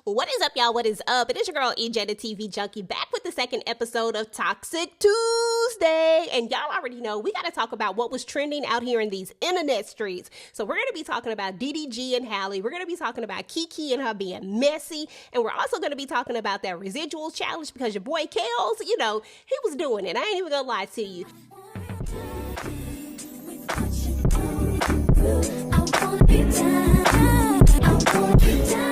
What is up, y'all? What is up? It is your girl, EJ, the TV Junkie, back with the second episode of Toxic Tuesday. And y'all already know we got to talk about what was trending out here in these internet streets. So we're going to be talking about DDG and Hie. We're going to be talking about Kiki and her being messy. And we're also going to be talking about that Residuals challenge because your boy Kels, he was doing it. I ain't even going to lie to you. I wanna be down. I wanna be down.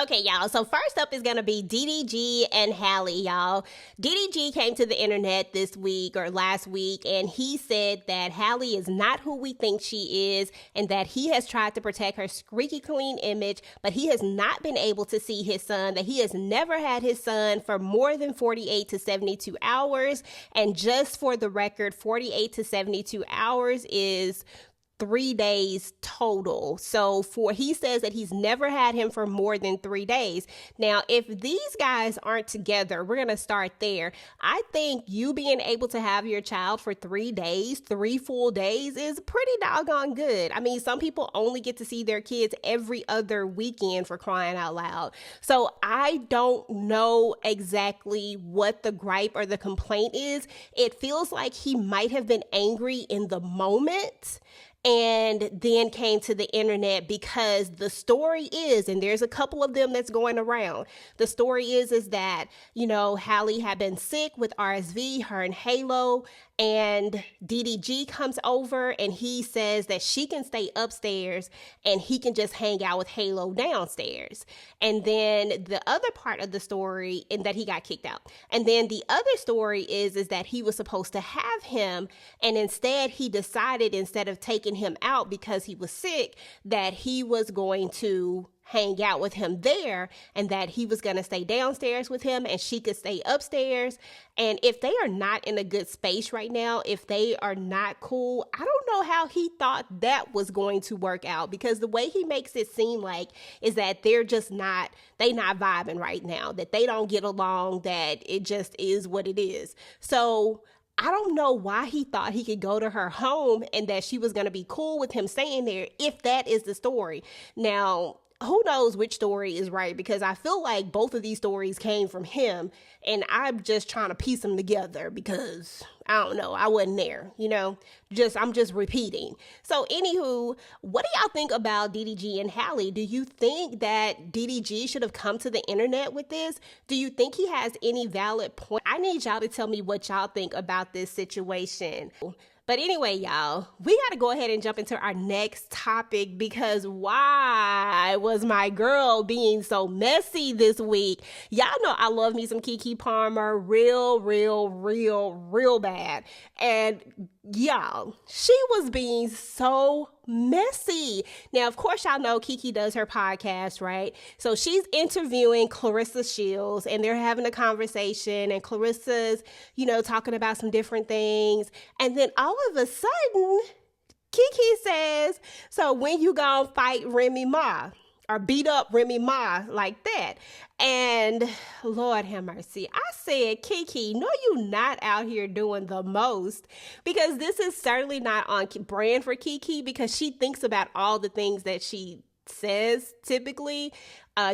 Okay, y'all, so first up is going to be DDG and Hie, y'all. DDG came to the internet this week or last week, and he said that Hie is not who we think she is and that he has tried to protect her squeaky clean image, but he has not been able to see his son, that he has never had his son for more than 48 to 72 hours. And just for the record, 48 to 72 hours is 3 days total. So he says that he's never had him for more than 3 days. Now, if these guys aren't together, we're going to start there. I think you being able to have your child for 3 days, 3 full days is pretty doggone good. I mean, some people only get to see their kids every other weekend, for crying out loud. So I don't know exactly what the gripe or the complaint is. It feels like he might have been angry in the moment and then came to the internet because the story is, and there's a couple of them that's going around. The story is that, Hie had been sick with RSV, her and Halo, and DDG comes over and he says that she can stay upstairs and he can just hang out with Halo downstairs. And then the other part of the story, and that he got kicked out. And then the other story is that he was supposed to have him, and instead he decided, instead of taking him out because he was sick, that he was going to hang out with him there and that he was going to stay downstairs with him and she could stay upstairs. And if they are not in a good space right now, if they are not cool, I don't know how he thought that was going to work out, because the way he makes it seem like is that they're not vibing right now, that they don't get along, that it just is what it is. So I don't know why he thought he could go to her home and that she was going to be cool with him staying there, if that is the story. Now, who knows which story is right, because I feel like both of these stories came from him and I'm just trying to piece them together because I don't know, I wasn't there, I'm just repeating. So anywho, what do y'all think about DDG and Hie? Do you think that DDG should have come to the internet with this? Do you think he has any valid point? I need y'all to tell me what y'all think about this situation. But anyway, y'all, we got to go ahead and jump into our next topic, because why was my girl being so messy this week? Y'all know I love me some Kiki Palmer real bad. And y'all, she was being so messy. Now, of course, y'all know Kiki does her podcast, right? So she's interviewing Clarissa Shields and they're having a conversation, and Clarissa's, talking about some different things. And then all of a sudden, Kiki says, so when you gonna fight Remy Ma? Or beat up Remy Ma like that? And Lord have mercy, I said, Kiki, no, you not out here doing the most, because this is certainly not on brand for Kiki, because she thinks about all the things that she says typically.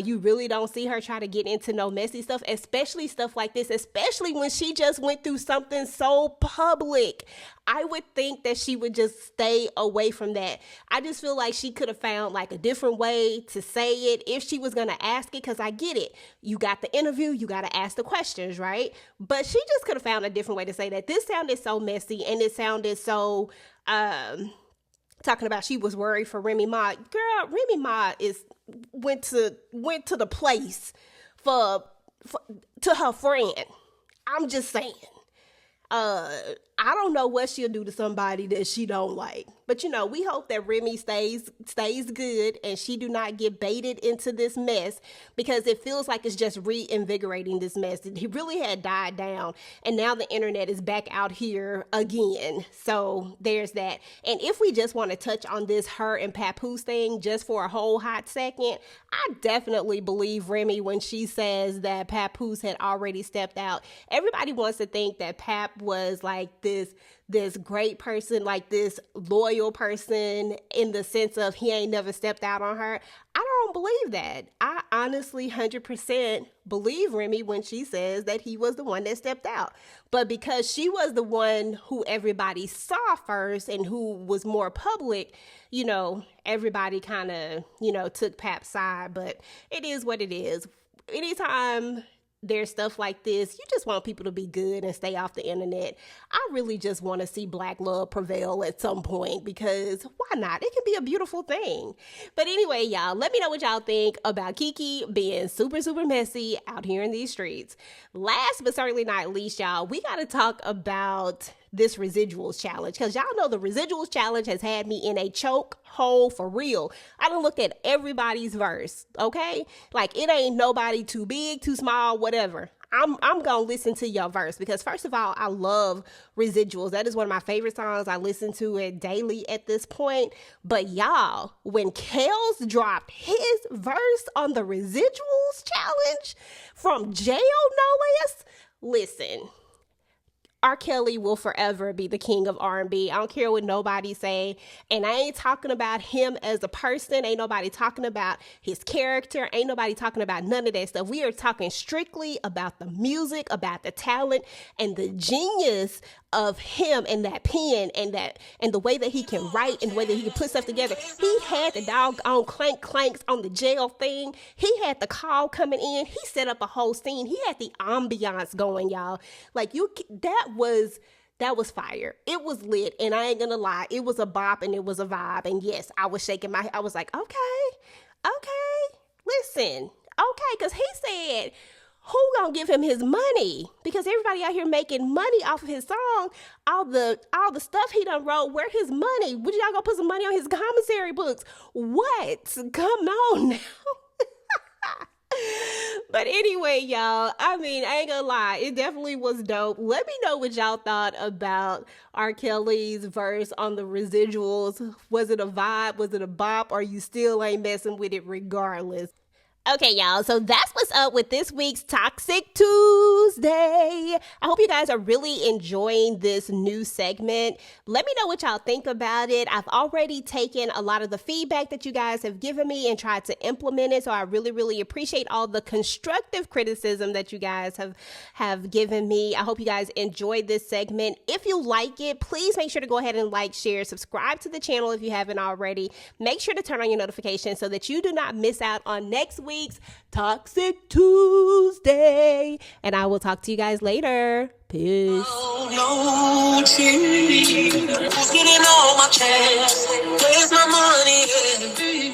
You really don't see her try to get into no messy stuff, especially stuff like this, especially when she just went through something so public. I would think that she would just stay away from that. I just feel like she could have found like a different way to say it if she was going to ask it, because I get it. You got the interview, you got to ask the questions, right? But she just could have found a different way to say that. This sounded so messy, and it sounded so, talking about she was worried for Remy Ma. Girl, Remy Ma went to the place to her friend. I'm just saying. I don't know what she'll do to somebody that she don't like. But, we hope that Remy stays good and she do not get baited into this mess, because it feels like it's just reinvigorating this mess. He really had died down, and now the internet is back out here again. So there's that. And if we just want to touch on this her and Papoose thing just for a whole hot second, I definitely believe Remy when she says that Papoose had already stepped out. Everybody wants to think that Pap was like this great person, like this loyal loyal person in the sense of he ain't never stepped out on her. I don't believe that. I honestly 100% believe Remy when she says that he was the one that stepped out. But because she was the one who everybody saw first and who was more public, you know, everybody kind of, you know, took Pap's side. But it is what it is. Anytime there's stuff like this, you just want people to be good and stay off the internet. I really just want to see Black love prevail at some point, because why not? It can be a beautiful thing. But anyway, y'all, let me know what y'all think about Kiki being super, super messy out here in these streets. Last but certainly not least, y'all, we got to talk about this Residuals challenge, because y'all know the Residuals challenge has had me in a choke hole for real. I done looked at everybody's verse, okay? Like, it ain't nobody too big, too small, whatever. I'm gonna listen to your verse, because first of all, I love Residuals. That is one of my favorite songs. I listen to it daily at this point. But y'all, when Kels dropped his verse on the Residuals challenge from jail, no less, listen, R. Kelly will forever be the king of R&B. I don't care what nobody say. And I ain't talking about him as a person. Ain't nobody talking about his character. Ain't nobody talking about none of that stuff. We are talking strictly about the music, about the talent, and the genius of him and that pen and the way that he can write and the way that he can put stuff together. He had the doggone clanks on the jail thing. He had the call coming in. He set up a whole scene. He had the ambiance going, y'all. Like, that was fire. It was lit, and I ain't gonna lie, it was a bop and it was a vibe. And yes, I was shaking my head. I was like, okay, listen, okay, because he said, who gonna give him his money? Because everybody out here making money off of his song, all the stuff he done wrote, where his money? Would y'all go put some money on his commissary books? What? Come on now. But anyway, y'all, I mean, I ain't gonna lie, it definitely was dope. Let me know what y'all thought about R. Kelly's verse on the Residuals. Was it a vibe? Was it a bop? Or you still ain't messing with it regardless? Okay, y'all, so that's what's up with this week's Toxic Tuesday. I hope you guys are really enjoying this new segment. Let me know what y'all think about it. I've already taken a lot of the feedback that you guys have given me and tried to implement it, so I really, really appreciate all the constructive criticism that you guys have given me. I hope you guys enjoyed this segment. If you like it, please make sure to go ahead and like, share, subscribe to the channel if you haven't already. Make sure to turn on your notifications so that you do not miss out on next week's Toxic Tuesday. And I will talk to you guys later. Peace. Oh, no, who's getting all my cash? Where's my money?